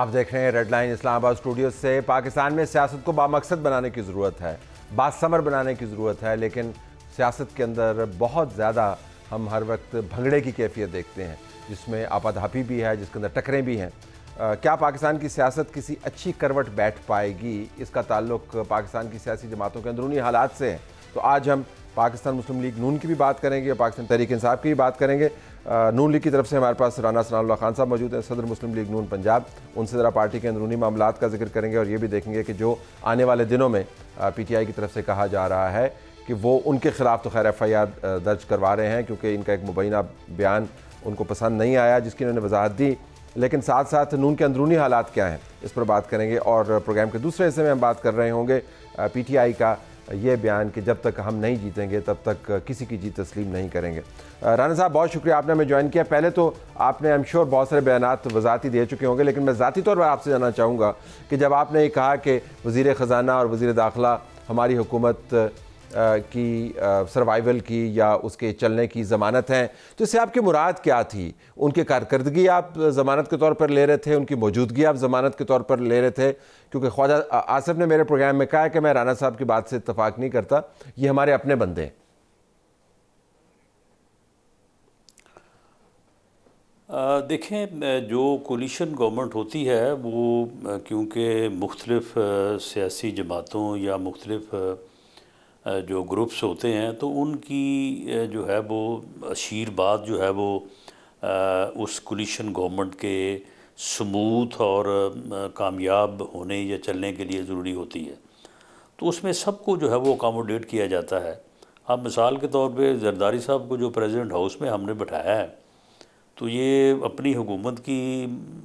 आप देख रहे हैं रेड लाइन इस्लामाबाद स्टूडियो से। पाकिस्तान में सियासत को बामकसद बनाने की ज़रूरत है, बासमर बनाने की ज़रूरत है, लेकिन सियासत के अंदर बहुत ज़्यादा हम हर वक्त भंगड़े की कैफियत देखते हैं, जिसमें आपाधापी भी है, जिसके अंदर टकरें भी हैं। क्या पाकिस्तान की सियासत किसी अच्छी करवट बैठ पाएगी? इसका ताल्लुक पाकिस्तान की सियासी जमातों के अंदरूनी हालात से है। तो आज हम पाकिस्तान मुस्लिम लीग नून की भी बात करेंगे और पाकिस्तान तहरीक इंसाफ की भी बात करेंगे। नून लीग की तरफ से हमारे पास राना सनाउल्लाह खान साहब मौजूद हैं, सदर मुस्लिम लीग नून पंजाब। उनसे ज़रा पार्टी के अंदरूनी मामलात का जिक्र करेंगे और ये भी देखेंगे कि जो आने वाले दिनों में PTI की तरफ से कहा जा रहा है कि वो उनके खिलाफ तो खैर FIR दर्ज करवा रहे हैं, क्योंकि इनका एक मुबैना बयान उनको पसंद नहीं आया, जिसकी उन्होंने वजाहत दी। लेकिन साथ साथ नून के अंदरूनी हालात क्या हैं, इस पर बात करेंगे। और प्रोग्राम के दूसरे हिस्से में हम बात कर रहे होंगे PTI का ये बयान कि जब तक हम नहीं जीतेंगे तब तक किसी की जीत तस्लीम नहीं करेंगे। राना साहब, बहुत शुक्रिया आपने हमें ज्वाइन किया। पहले तो आपने आई एम श्योर बहुत सारे बयानात वजाहती दे चुके होंगे, लेकिन मैं ज़ाती तौर पर आपसे जानना चाहूँगा कि जब आपने ये कहा कि वज़ीर ख़ज़ाना और वज़ीर दाखिला हमारी हुकूमत की सर्वाइवल की या उसके चलने की ज़मानत है, तो इससे आपकी मुराद क्या थी? उनकी कारकर्दगी आप ज़मानत के तौर पर ले रहे थे, उनकी मौजूदगी आप ज़मानत के तौर पर ले रहे थे? क्योंकि ख्वाजा आसिफ ने मेरे प्रोग्राम में कहा कि मैं राना साहब की बात से इत्तफाक नहीं करता, ये हमारे अपने बंदे हैं। देखें, जो कोलिशन गवर्नमेंट होती है वो क्योंकि मुख्तलिफ सियासी जमातों या मुख्तलिफ जो ग्रुप्स होते हैं, तो उनकी जो है वो आशीर्वाद जो है वो उस कोलिशन गवर्नमेंट के स्मूथ और कामयाब होने या चलने के लिए ज़रूरी होती है। तो उसमें सबको जो है वो अकोमोडेट किया जाता है। अब मिसाल के तौर पे जरदारी साहब को जो प्रेसिडेंट हाउस में हमने बैठाया है, तो ये अपनी हुकूमत की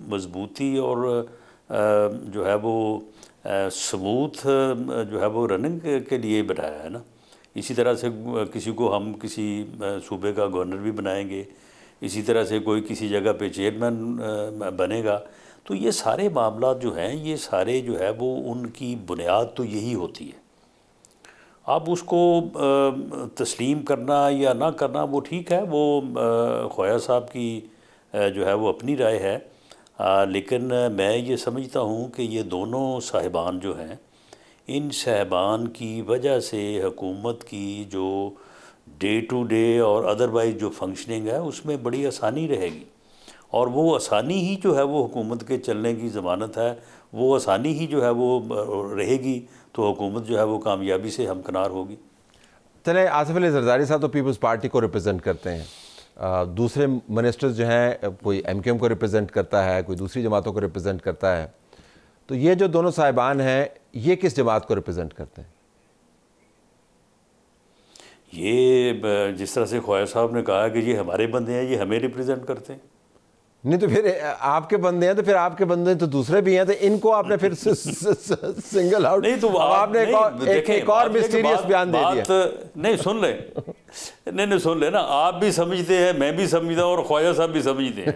मजबूती और जो है वो स्मूथ जो है वो रनिंग के लिए बैठाया है ना। इसी तरह से किसी को हम किसी सूबे का गवर्नर भी बनाएंगे, इसी तरह से कोई किसी जगह पे चेयरमैन बनेगा। तो ये सारे मामला जो हैं, ये सारे जो है वो उनकी बुनियाद तो यही होती है। अब उसको तस्लीम करना या ना करना वो ठीक है, वो ख्वाजा साहब की जो है वो अपनी राय है। लेकिन मैं ये समझता हूँ कि ये दोनों साहिबान जो हैं, इन साहिबान की वजह से हुकूमत की जो डे टू डे और अदरवाइज़ जो फंक्शनिंग है उसमें बड़ी आसानी रहेगी, और वो आसानी ही जो है वो हुकूमत के चलने की ज़मानत है। वो आसानी ही जो है वो रहेगी, तो हुकूमत जो है वो कामयाबी से हमकिनार होगी। चले, आसिफ अली जरदारी साहब तो पीपल्स पार्टी को रिप्रेजेंट करते हैं, दूसरे मिनिस्टर्स जो हैं कोई MQM को रिप्रेजेंट करता है, कोई दूसरी जमातों को रिप्रेजेंट करता है। तो ये जो दोनों साहिबान हैं, ये किस जमात को रिप्रेजेंट करते हैं? ये जिस तरह से ख्वाजा साहब ने कहा कि ये हमारे बंदे हैं, ये हमें रिप्रेजेंट करते हैं। नहीं तो फिर आपके बंदे हैं, तो फिर आपके बंदे तो दूसरे भी हैं, तो इनको आपने फिर सिंगल आउट नहीं, तो आपने एक और मिस्टीरियस बयान दे दिया। नहीं, सुन ले, नहीं सुन ले ना, आप भी समझते हैं, मैं भी समझता हूँ, और ख्वाजा साहब भी समझते हैं।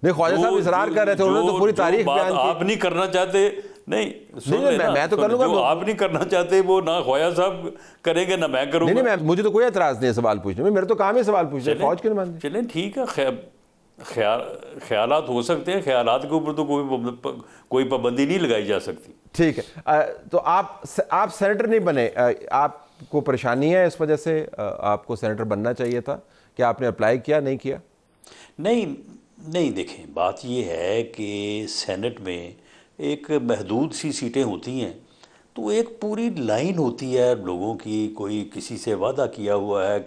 नहीं, ख्वाजा साहब इसरार कर रहे थे, उन्होंने तो पूरी तारीख बयान की। आप नहीं करना चाहते, नहीं सुन ले ना, मैं तो करूंगा। जो आप नहीं करना चाहते वो ना ख्वाजा साहब करेंगे ना मैं करूँगा। नहीं, मुझे तो कोई एतराज़ नहीं है सवाल पूछने में, मेरे तो काम है सवाल पूछने। फौज के नुमाइंदे चलें, ठीक है, ख्यालात हो सकते हैं, ख्यालात के ऊपर तो कोई पाबंदी नहीं लगाई जा सकती। ठीक है, तो आप सेनेटर नहीं बने, आपको परेशानी है इस वजह से? आपको सेनेटर बनना चाहिए था, क्या आपने अप्लाई किया, नहीं किया? नहीं, देखें, बात ये है कि सेनेट में एक महदूद सी सीटें होती हैं, तो एक पूरी लाइन होती है लोगों की। कोई किसी से वादा किया हुआ है,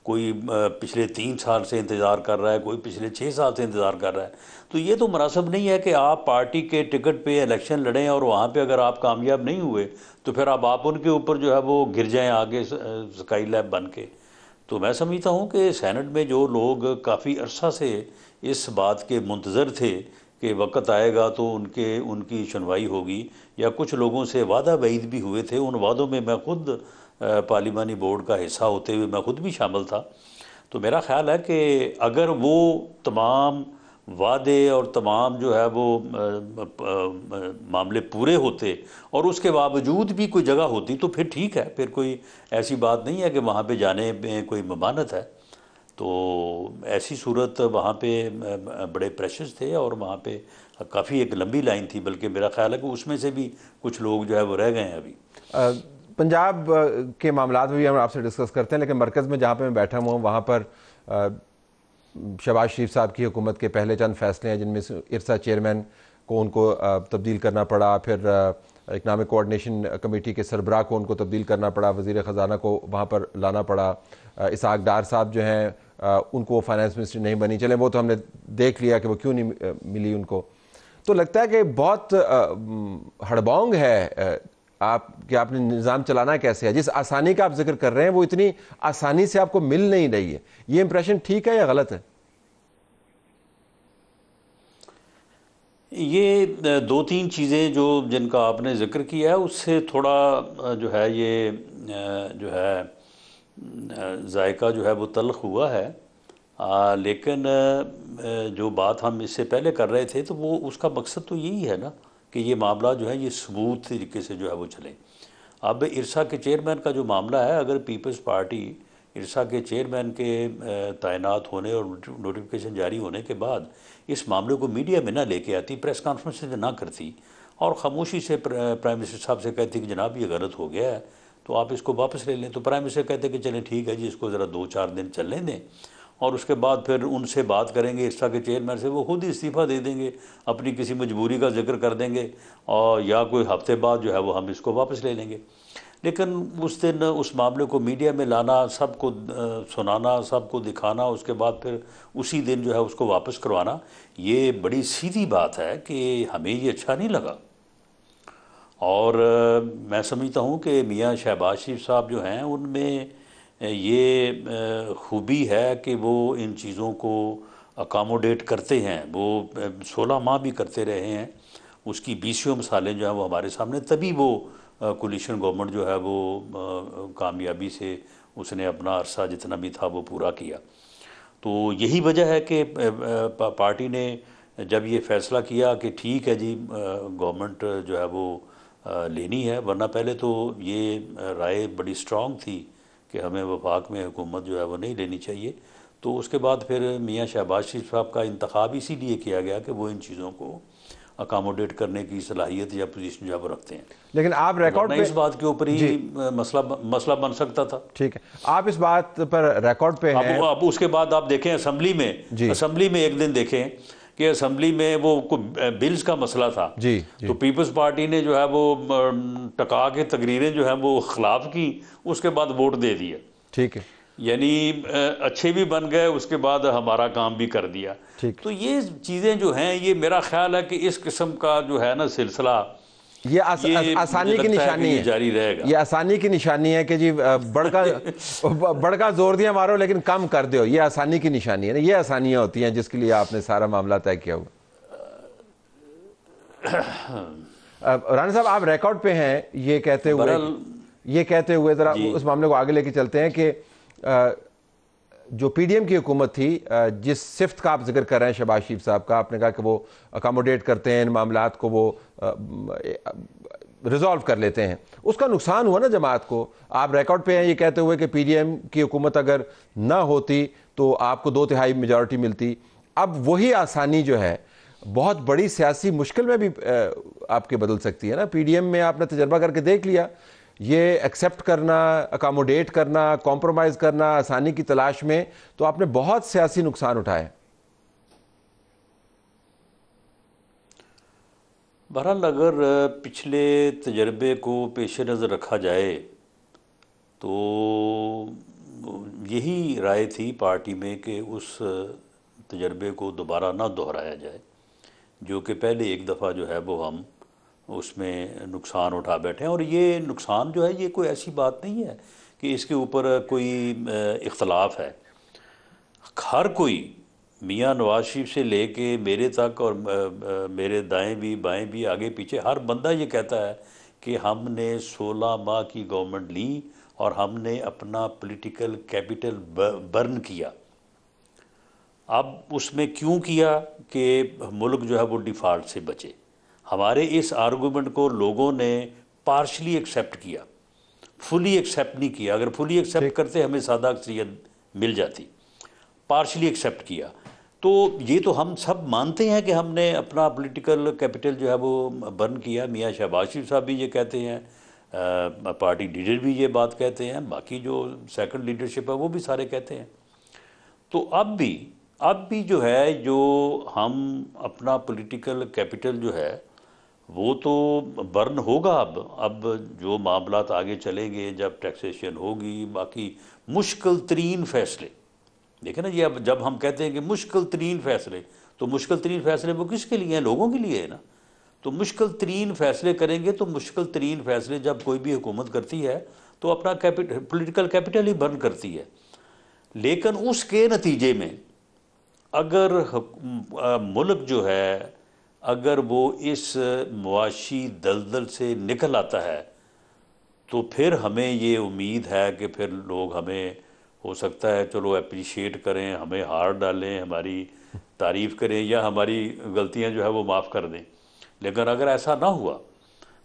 कोई पिछले 3 साल से इंतज़ार कर रहा है, कोई पिछले 6 साल से इंतज़ार कर रहा है। तो ये तो मुनासिब नहीं है कि आप पार्टी के टिकट पे इलेक्शन लड़ें और वहाँ पे अगर आप कामयाब नहीं हुए तो फिर अब आप उनके ऊपर जो है वो गिर जाएं आगे स्काई लैब बन के। तो मैं समझता हूँ कि सेनेट में जो लोग काफ़ी अरसा से इस बात के मुंतज़र थे कि वक्त आएगा तो उनकी सुनवाई होगी, या कुछ लोगों से वादा वईद भी हुए थे, उन वादों में मैं खुद पार्लिमानी बोर्ड का हिस्सा होते हुए मैं खुद भी शामिल था। तो मेरा ख्याल है कि अगर वो तमाम वादे और तमाम जो है वो मामले पूरे होते और उसके बावजूद भी कोई जगह होती तो फिर ठीक है, फिर कोई ऐसी बात नहीं है कि वहाँ पे जाने में कोई ममानत है। तो ऐसी सूरत वहाँ पे बड़े प्रेशर्स थे और वहाँ पे काफ़ी एक लंबी लाइन थी, बल्कि मेरा ख्याल है कि उसमें से भी कुछ लोग जो है वो रह गए हैं अभी। पंजाब के मामलात में भी हम आपसे डिस्कस करते हैं, लेकिन मरकज़ में जहाँ पे मैं बैठा हुआ हूँ वहाँ पर शहबाज शरीफ साहब की हुकूमत के पहले चंद फैसले हैं जिनमें से इरसा चेयरमैन को उनको तब्दील करना पड़ा, फिर इकनॉमिक कोऑर्डिनेशन कमेटी के सरबराह को उनको तब्दील करना पड़ा, वज़ीर ख़जाना को वहाँ पर लाना पड़ा, इसहाक डार साहब जो हैं उनको फाइनेंस मिनिस्टर नहीं बनी, चले वो तो हमने देख लिया कि वो क्यों नहीं मिली उनको। तो लगता है कि बहुत हड़बौंग है आप कि आपने निज़ाम चलाना कैसे है। जिस आसानी का आप जिक्र कर रहे हैं वो इतनी आसानी से आपको मिल नहीं रही है। ये इंप्रेशन ठीक है या गलत है? ये दो तीन चीज़ें जो जिनका आपने जिक्र किया है उससे थोड़ा जो है ये जो है जायका जो है वो तल्ख हुआ है। लेकिन जो बात हम इससे पहले कर रहे थे तो वो उसका मकसद तो यही है ना कि ये मामला जो है ये सबूत तरीके से जो है वो चले। अब इरसा के चेयरमैन का जो मामला है, अगर पीपल्स पार्टी इरसा के चेयरमैन के तैनात होने और नोटिफिकेशन जारी होने के बाद इस मामले को मीडिया में ना लेके आती, प्रेस कॉन्फ्रेंस ना करती और ख़ामोशी से प्राइम मिनिस्टर साहब से कहती कि जनाब ये गलत हो गया है तो आप इसको वापस ले लें, तो प्राइम मिनिस्टर कहते कि चलें ठीक है जी, इसको ज़रा 2-4 दिन चलने दें और उसके बाद फिर उनसे बात करेंगे इरसा के चेयरमैन से, वो खुद ही इस्तीफ़ा दे देंगे, अपनी किसी मजबूरी का जिक्र कर देंगे और या कोई हफ्ते बाद जो है वो हम इसको वापस ले लेंगे। लेकिन उस दिन उस मामले को मीडिया में लाना, सबको सुनाना, सबको दिखाना, उसके बाद फिर उसी दिन जो है उसको वापस करवाना, ये बड़ी सीधी बात है कि हमें ये अच्छा नहीं लगा। और मैं समझता हूँ कि मियाँ शहबाज शरीफ साहब जो हैं उनमें ये खूबी है कि वो इन चीज़ों को अकामोडेट करते हैं। वो 16 माह भी करते रहे हैं, उसकी 20 मिसालें जो हैं वो हमारे सामने, तभी वो कोलिशन गवर्नमेंट जो है वो कामयाबी से उसने अपना अरसा जितना भी था वो पूरा किया। तो यही वजह है कि पार्टी ने जब ये फ़ैसला किया कि ठीक है जी गवर्नमेंट जो है वो लेनी है, वरना पहले तो ये राय बड़ी स्ट्रॉन्ग थी कि हमें वफाक में हुकूमत जो है वो नहीं लेनी चाहिए। तो उसके बाद फिर मियाँ शहबाज शरीफ साहब का इंतखाब इसीलिए किया गया कि वो इन चीज़ों को अकामोडेट करने की सलाहियत या पोजीशन जो है वो रखते हैं। लेकिन आप रिकॉर्ड पे इस बात के ऊपर ही मसला बन सकता था। ठीक है, आप इस बात पर रिकॉर्ड पे हैं। अब उसके बाद आप देखें असेंबली में एक दिन देखें कि असेंबली में वो बिल्स का मसला था जी। तो पीपल्स पार्टी ने जो है वो टका के तकरीरें जो है वो खिलाफ की, उसके बाद वोट दे दिया। ठीक है, यानी अच्छे भी बन गए, उसके बाद हमारा काम भी कर दिया। ठीक। तो ये चीज़ें जो हैं ये मेरा ख्याल है कि इस किस्म का जो है ना सिलसिला ये आसानी की निशानी है, जारी रहेगा। ये आसानी की निशानी है कि जी बड़का जोर दिया मारो लेकिन कम कर दो, ये आसानी की निशानी है ना। ये आसानियां होती हैं जिसके लिए आपने सारा मामला तय किया हुआ। राणा साहब आप रिकॉर्ड पे हैं ये कहते हुए जरा उस मामले को आगे लेके चलते हैं कि जो पीडीएम की हुकूमत थी, जिस सिफ्त का आप जिक्र कर रहे हैं शहबाज शरीफ साहब का, आपने कहा कि वो अकामोडेट करते हैं इन मामलात को, वो रिजॉल्व कर लेते हैं, उसका नुकसान हुआ ना जमात को। आप रिकॉर्ड पे हैं ये कहते हुए कि पीडीएम की हुकूमत अगर ना होती तो आपको 2/3 मेजॉरिटी मिलती। अब वही आसानी जो है बहुत बड़ी सियासी मुश्किल में भी आपके बदल सकती है ना। पीडीएम में आपने तजर्बा करके देख लिया, ये एक्सेप्ट करना, अकामोडेट करना, कॉम्प्रोमाइज़ करना आसानी की तलाश में, तो आपने बहुत सियासी नुकसान उठाए। बहरहाल अगर पिछले तजर्बे को पेश नज़र रखा जाए तो यही राय थी पार्टी में कि उस तजर्बे को दोबारा ना दोहराया जाए, जो कि पहले एक दफ़ा जो है वो हम उसमें नुकसान उठा बैठे हैं। और ये नुकसान जो है ये कोई ऐसी बात नहीं है कि इसके ऊपर कोई इख्तलाफ है। हर कोई मियाँ नवाज शरीफ से लेके मेरे तक और मेरे दाएं भी बाएं भी आगे पीछे हर बंदा ये कहता है कि हमने 16 माह की गवर्नमेंट ली और हमने अपना पॉलिटिकल कैपिटल बर्न किया। अब उसमें क्यों किया कि मुल्क जो है वो डिफ़ॉल्ट से बचे। हमारे इस आर्गूमेंट को लोगों ने पार्शली एक्सेप्ट किया, फुली एक्सेप्ट नहीं किया। अगर फुली एक्सेप्ट करते हमें सादा अक्सरियत मिल जाती। पार्शली एक्सेप्ट किया। तो ये तो हम सब मानते हैं कि हमने अपना पॉलिटिकल कैपिटल जो है वो बर्न किया। मियाँ शहबाज शरीफ साहब भी ये कहते हैं, पार्टी लीडर भी ये बात कहते हैं, बाकी जो सेकंड लीडरशिप है वो भी सारे कहते हैं। तो अब भी जो है, जो हम अपना पॉलिटिकल कैपिटल जो है वो तो बर्न होगा। अब जो मामलात आगे चलेंगे, जब टैक्सेशन होगी, बाकी मुश्किल तरीन फैसले, देखें ना जी, अब जब हम कहते हैं कि मुश्किल तरीन फैसले, तो मुश्किल तरीन फैसले वो किसके लिए हैं? लोगों के लिए है ना। तो मुश्किल तरीन फैसले करेंगे, तो मुश्किल तरीन फैसले जब कोई भी हुकूमत करती है तो अपना पॉलिटिकल कैपिटल ही बर्न करती है। लेकिन उसके नतीजे में अगर मुल्क जो है, अगर वो इस मुआशी दलदल से निकल आता है, तो फिर हमें ये उम्मीद है कि फिर लोग हमें, हो सकता है चलो अप्रिशिएट करें, हमें हार डालें, हमारी तारीफ़ करें, या हमारी गलतियां जो है वो माफ़ कर दें। लेकिन अगर ऐसा ना हुआ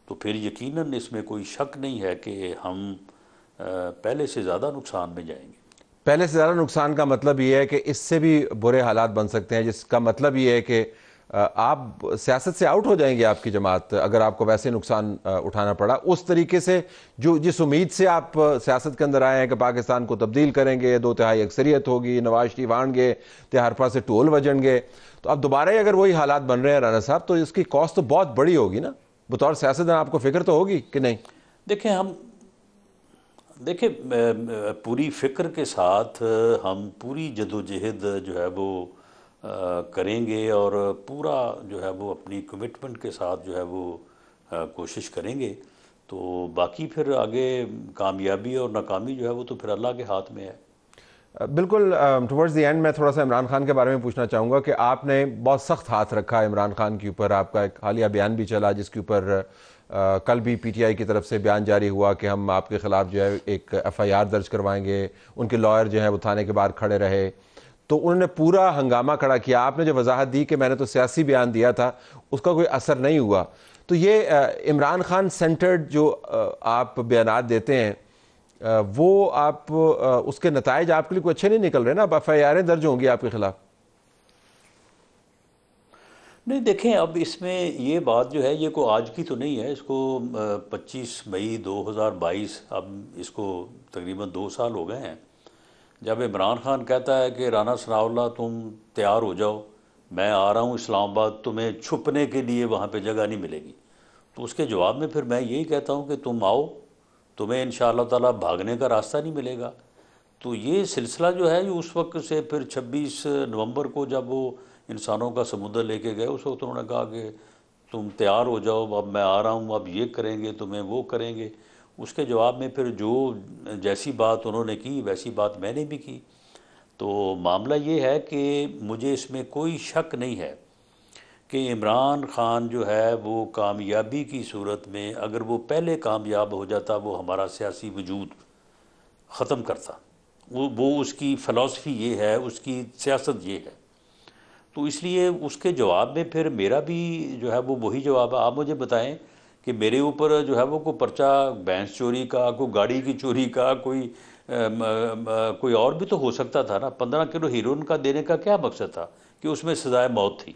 तो फिर यकीनन इसमें कोई शक नहीं है कि हम पहले से ज़्यादा नुकसान में जाएंगे। पहले से ज़्यादा नुकसान का मतलब ये है कि इससे भी बुरे हालात बन सकते हैं, जिसका मतलब ये है कि आप सियासत से आउट हो जाएंगे, आपकी जमात, अगर आपको वैसे नुकसान उठाना पड़ा उस तरीके से। जो जिस उम्मीद से आप सियासत के अंदर आए हैं कि पाकिस्तान को तब्दील करेंगे, 2/3 अक्सरियत होगी, नवाज शरीफ आएंगे, हर पास से टोल वजनगे, तो अब दोबारा ही अगर वही हालात बन रहे हैं राना साहब, तो इसकी कॉस्ट तो बहुत बड़ी होगी ना। बतौर सियासतदान आपको फिक्र तो होगी कि नहीं? देखिए, पूरी फ़िक्र के साथ हम पूरी जदोजहद जो है वो करेंगे, और पूरा जो है वो अपनी कमिटमेंट के साथ जो है वो कोशिश करेंगे। तो बाकी फिर आगे कामयाबी और नाकामी जो है वो तो फिर अल्लाह के हाथ में है। बिल्कुल। टुवर्ड्स द एंड मैं थोड़ा सा इमरान खान के बारे में पूछना चाहूँगा कि आपने बहुत सख्त हाथ रखा है इमरान खान के ऊपर। आपका एक हालिया बयान भी चला जिसके ऊपर कल भी पीटीआई की तरफ से बयान जारी हुआ कि हम आपके ख़िलाफ़ जो है एक एफआईआर दर्ज करवाएंगे। उनके लॉयर जो है वो थाने के बाहर खड़े रहे, तो उन्होंने पूरा हंगामा खड़ा किया। आपने जो वजाहत दी कि मैंने तो सियासी बयान दिया था, उसका कोई असर नहीं हुआ। तो ये इमरान खान सेंटर्ड जो आप बयान देते हैं, वो आप उसके नताइज आपके लिए कोई अच्छे नहीं निकल रहे ना। अब एफआईआरें दर्ज होंगी आपके खिलाफ। नहीं, देखें, अब इसमें ये बात जो है ये को आज की तो नहीं है। इसको 25 मई 2022, अब इसको तकरीबन 2 साल हो गए हैं, जब इमरान खान कहता है कि राना सनाउल्लाह तुम तैयार हो जाओ, मैं आ रहा हूँ इस्लामाबाद, तुम्हें छुपने के लिए वहाँ पे जगह नहीं मिलेगी। तो उसके जवाब में फिर मैं यही कहता हूँ कि तुम आओ, तुम्हें इंशाअल्लाह ताला भागने का रास्ता नहीं मिलेगा। तो ये सिलसिला जो है, ये उस वक्त से फिर 26 नवंबर को जब वो इंसानों का समुद्र लेके गए, उस वक्त उन्होंने कहा कि तुम तैयार हो जाओ, अब मैं आ रहा हूँ, अब ये करेंगे, तुम्हें वो करेंगे। उसके जवाब में फिर जो जैसी बात उन्होंने की वैसी बात मैंने भी की। तो मामला ये है कि मुझे इसमें कोई शक नहीं है कि इमरान खान जो है वो कामयाबी की सूरत में, अगर वो पहले कामयाब हो जाता, वो हमारा सियासी वजूद ख़त्म करता। वो उसकी फ़िलासफ़ी ये है, उसकी सियासत ये है। तो इसलिए उसके जवाब में फिर मेरा भी जो है वो वही जवाब है। आप मुझे बताएं कि मेरे ऊपर जो है वो कोई पर्चा भैंस चोरी का, कोई गाड़ी की चोरी का, कोई और भी तो हो सकता था ना। 15 किलो हीरोइन का देने का क्या मकसद था कि उसमें सजाए मौत थी।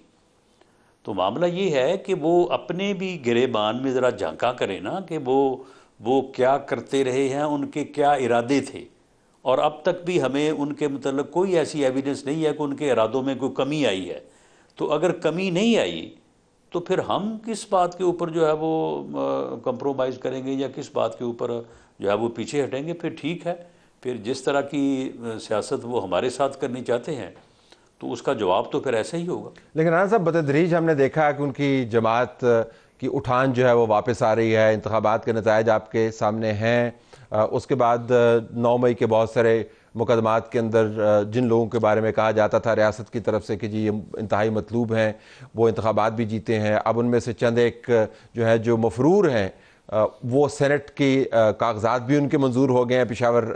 तो मामला ये है कि वो अपने भी गिरेबान में ज़रा झांका करें ना, कि वो क्या करते रहे हैं, उनके क्या इरादे थे, और अब तक भी हमें उनके मतलब कोई ऐसी एविडेंस नहीं है कि उनके इरादों में कोई कमी आई है। तो अगर कमी नहीं आई तो फिर हम किस बात के ऊपर जो है वो कंप्रोमाइज़ करेंगे, या किस बात के ऊपर जो है वो पीछे हटेंगे। फिर ठीक है, फिर जिस तरह की सियासत वो हमारे साथ करनी चाहते हैं तो उसका जवाब तो फिर ऐसा ही होगा। लेकिन राना साहब, बतदरीज हमने देखा है कि उनकी जमात की उठान जो है वो वापस आ रही है। इंतखाबात के नताइज आपके सामने हैं। उसके बाद 9 मई के बहुत सारे मुकदमात के अंदर जिन लोगों के बारे में कहा जाता था रियासत की तरफ से कि जी ये इंतहाई मतलूब हैं, वो इंतखाबात भी जीते हैं। अब उनमें से चंद एक जो है जो मफरूर हैं, वो सेनेट की कागजात भी उनके मंजूर हो गए हैं पेशावर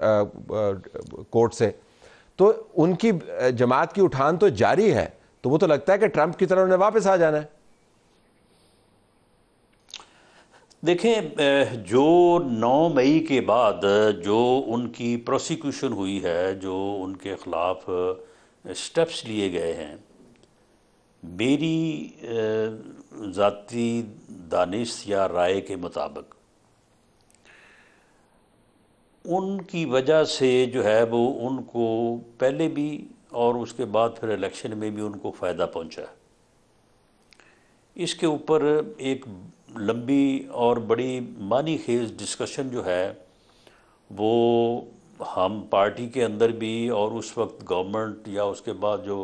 कोर्ट से। तो उनकी जमात की उठान तो जारी है। तो वो तो लगता है कि ट्रंप की तरह उन्हें वापस आ जाना है। देखें, जो 9 मई के बाद जो उनकी प्रोसिक्यूशन हुई है, जो उनके ख़िलाफ़ स्टेप्स लिए गए हैं, मेरी ज़ाती दानिश या राय के मुताबिक उनकी वजह से जो है वो उनको पहले भी और उसके बाद फिर इलेक्शन में भी उनको फ़ायदा पहुंचा है। इसके ऊपर एक लंबी और बड़ी मानी खेज डिस्कशन जो है वो हम पार्टी के अंदर भी और उस वक्त गवर्नमेंट या उसके बाद जो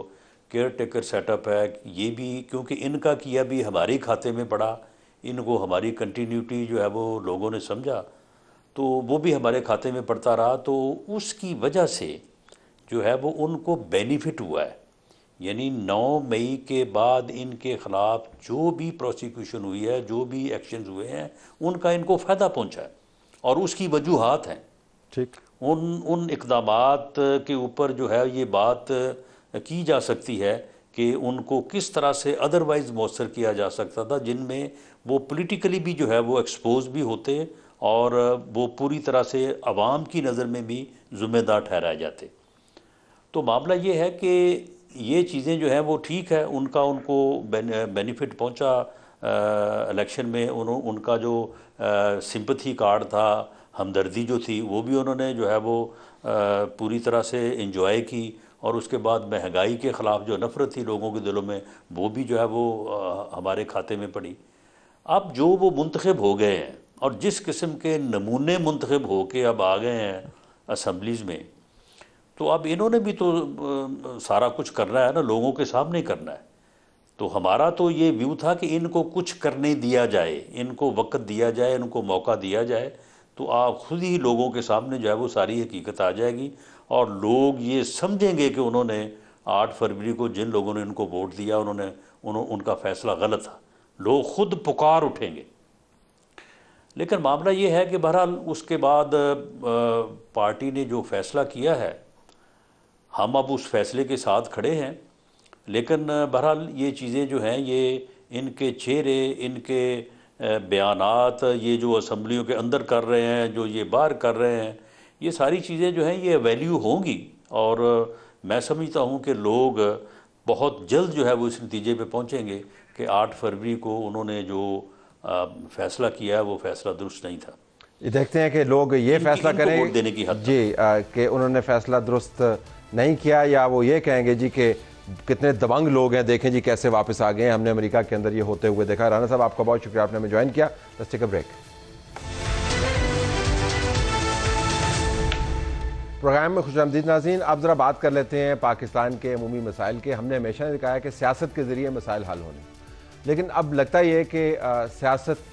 केयर टेकर सेटअप है ये भी, क्योंकि इनका किया भी हमारे खाते में पड़ा, इनको हमारी कंटिन्यूटी जो है वो लोगों ने समझा तो वो भी हमारे खाते में पड़ता रहा, तो उसकी वजह से जो है वो उनको बेनिफिट हुआ है। यानी 9 मई के बाद इनके ख़िलाफ़ जो भी प्रोसिक्यूशन हुई है, जो भी एक्शंस हुए हैं, उनका इनको फ़ायदा पहुंचा है और उसकी वजूहात हैं। ठीक, उन इक़दामात के ऊपर जो है ये बात की जा सकती है कि उनको किस तरह से अदरवाइज़ मौसर किया जा सकता था, जिनमें वो पॉलिटिकली भी जो है वो एक्सपोज भी होते और वो पूरी तरह से अवाम की नज़र में भी ज़िम्मेदार ठहराए जाते। तो मामला ये है कि ये चीज़ें जो हैं वो ठीक है, उनको बेनिफिट पहुंचा इलेक्शन में। उनका जो सिंपथी कार्ड था, हमदर्दी जो थी, वो भी उन्होंने जो है वो पूरी तरह से इंजॉय की और उसके बाद महंगाई के ख़िलाफ़ जो नफ़रत थी लोगों के दिलों में वो भी जो है वो हमारे खाते में पड़ी। अब जो वो मुंतखब हो गए हैं और जिस किस्म के नमूने मुंतखब हो के अब आ गए हैं असम्बलीज़ में, तो अब इन्होंने भी तो सारा कुछ करना है ना, लोगों के सामने करना है। तो हमारा तो ये व्यू था कि इनको कुछ करने दिया जाए, इनको वक्त दिया जाए, इनको मौका दिया जाए, तो आप खुद ही लोगों के सामने जो है वो सारी हकीकत आ जाएगी और लोग ये समझेंगे कि उन्होंने 8 फरवरी को जिन लोगों ने इनको वोट दिया उनका फ़ैसला गलत था। लोग खुद पुकार उठेंगे। लेकिन मामला ये है कि बहरहाल उसके बाद पार्टी ने जो फ़ैसला किया है, हम अब उस फैसले के साथ खड़े हैं। लेकिन बहरहाल ये चीज़ें जो हैं, ये इनके चेहरे, इनके बयानात, ये जो असम्बलियों के अंदर कर रहे हैं, जो ये बाहर कर रहे हैं, ये सारी चीज़ें जो हैं ये वैल्यू होंगी और मैं समझता हूँ कि लोग बहुत जल्द जो है वो इस नतीजे पे पहुँचेंगे कि 8 फरवरी को उन्होंने जो फ़ैसला किया है वो फ़ैसला दुरुस्त नहीं था। ये देखते हैं कि लोग ये फैसला करें वोट देने की हद जी कि उन्होंने फैसला दुरुस्त नहीं किया, या वो ये कहेंगे जी कि कितने दबंग लोग हैं, देखें जी कैसे वापस आ गए, हमने अमेरिका के अंदर ये होते हुए देखा। राना साहब, आपका बहुत शुक्रिया, आपने हमें ज्वाइन किया। Let's take a break. Programme में खुशामदीद नाज़रीन। अब ज़रा बात कर लेते हैं पाकिस्तान के अमूमी मसाइल के। हमने हमेशा कहा है कि सियासत के ज़रिए मसाइल हल होने, लेकिन अब लगता ये है कि सियासत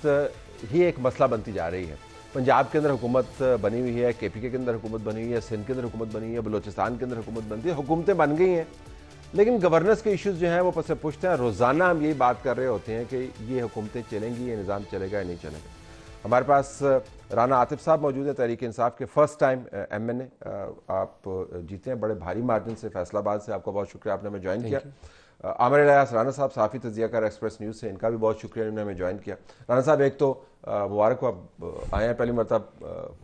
ही एक मसला बनती जा रही है। पंजाब के अंदर हुकूमत बनी हुई है, KPK के अंदर हुकूमत बनी हुई है, सिंध के अंदर हुकूमत बनी हुई है, बलूचिस्तान के अंदर हुकूमत बनती है, हुकूमतें बन गई हैं, लेकिन गवर्नेंस के इश्यूज़ जो हैं वो पसे पुश्त हैं। रोज़ाना हम यही बात कर रहे होते हैं कि ये हुकूमतें चलेंगी, ये निज़ाम चलेगा या नहीं चलेगा। हमारे पास राना आतिफ साहब मौजूद है, तहरीक इंसाफ के फर्स्ट टाइम MNA। आप जीते हैं बड़े भारी मार्जिन से फैसलाबाद से, आपका बहुत शुक्रिया, आपने हमें ज्वाइन किया। आमिर इलियास राना साहब, साफ़ी तजियाकार एक्सप्रेस न्यूज़ से, इनका भी बहुत शुक्रिया, इन्होंने हमें ज्वाइन किया। राना साहब, एक तो मुबारक हो, आप आए हैं पहली मरतबा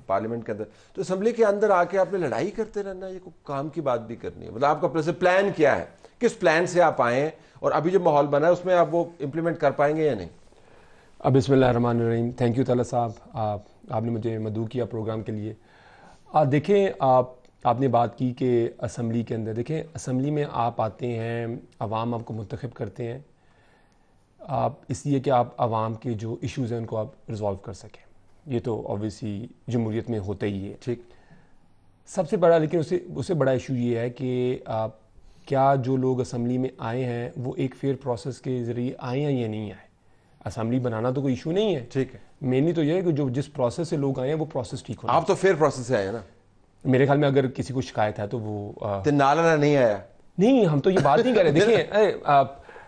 पार्लियामेंट के अंदर, तो असम्बली के अंदर आके आपने लड़ाई करते रहना, ये कोई काम की बात भी करनी है? मतलब आपका प्लान क्या है, किस प्लान से आप आए हैं और अभी जो माहौल बना है उसमें आप वो इम्प्लीमेंट कर पाएंगे या नहीं? बिस्मिल्लाहिर्रहमानिर्रहीम। थैंक यू ताला साहब, आपने मुझे मदऊ किया प्रोग्राम के लिए। देखें, आपने बात की कि असम्बली के अंदर, देखें असम्बली में आप आते हैं, अवाम आपको मुंतखब करते हैं आप इसलिए कि आप आवाम के जो इश्यूज़ हैं उनको आप रिजॉल्व कर सकें। ये तो ऑब्वियसली जमहूरियत में होता ही है, ठीक। सबसे बड़ा, लेकिन उससे बड़ा इशू ये है कि क्या जो लोग असम्बली में आए हैं वो एक फेयर प्रोसेस के ज़रिए आए हैं या नहीं आए। असम्बली बनाना तो कोई इशू नहीं है, ठीक है, मेनली तो ये है कि जो जिस प्रोसेस से लोग आए हैं वो प्रोसेस ठीक हो। आप तो फेयर प्रोसेस से आए हैं ना? मेरे ख्याल में अगर किसी को शिकायत है तो वो नाला नहीं आया। नहीं, हम तो ये बात नहीं कर रहे।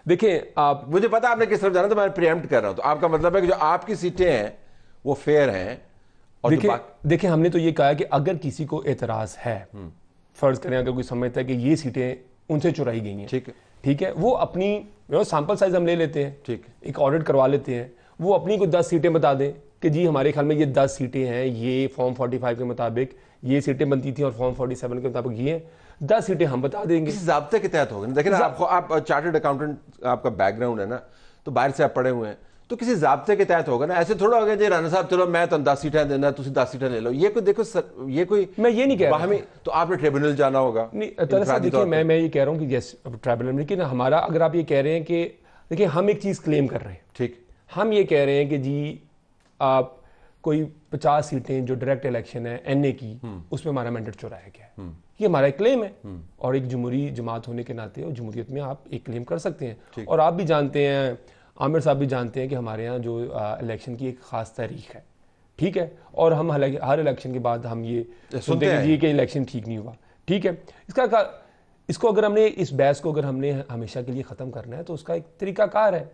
देखिए आप, मुझे पता आपने किस तरफ जाना, तो मैं प्रीएम्प्ट कर रहा हूं। तो आपका मतलब है कि जो आपकी सीटें हैं वो फेयर हैं। और देखिए हमने तो ये कहा कि अगर किसी को एतराज है, फर्ज करें अगर कोई समझता है कि ये सीटें उनसे चुराई गई हैं, ठीक है, वो अपनी सैंपल साइज हम ले लेते हैं, ठीक है, एक ऑडिट करवा लेते हैं, वो अपनी को 10 सीटें बता दें कि जी हमारे ख्याल में ये 10 सीटें हैं, ये फॉर्म 45 के मुताबिक ये सीटें बनती थी और फॉर्म 47 के मुताबिक ये 10 सीटें हम बता देंगे। किसी ज़ाब्ते के तहत होगा। देखिए ना, आप चार्टर्ड अकाउंटेंट आपका बैकग्राउंड है ना, तो बाहर से आप पढ़े हुए हैं, तो किसी ज़ाब्ते के तहत होगा ना। ऐसे थोड़ा हो गया जी राणा साहब चलो मैं तो 10 सीटें देना, तुम 10 सीटें ले लो। ये कोई देखो ये कोई, मैं ये नहीं कह रहा तो आपने ट्रिब्यूनल जाना होगा। नहीं देखिए, मैं ये कह रहा हूँ कि यस ट्रिब्यूनल, लेकिन हमारा अगर आप ये कह रहे हैं कि देखिए हम एक चीज़ क्लेम कर रहे हैं, ठीक, हम ये कह रहे हैं कि जी आप कोई 50 सीटें जो डायरेक्ट इलेक्शन है एनए की, उसमें हमारा मैंडेट चुराया गया है, ये हमारा एक क्लेम है। और एक जमहूरी जमात होने के नाते और जमहूरियत में आप एक क्लेम कर सकते हैं। और आप भी जानते हैं, आमिर साहब भी जानते हैं कि हमारे यहाँ जो इलेक्शन की एक ख़ास तारीख है, ठीक है, और हम हर इलेक्शन के बाद हम ये सुनते हैं जी कि इलेक्शन ठीक नहीं हुआ, ठीक है। इसको अगर हमने इस बहस को अगर हमने हमेशा के लिए ख़त्म करना है तो उसका एक तरीकाकार है।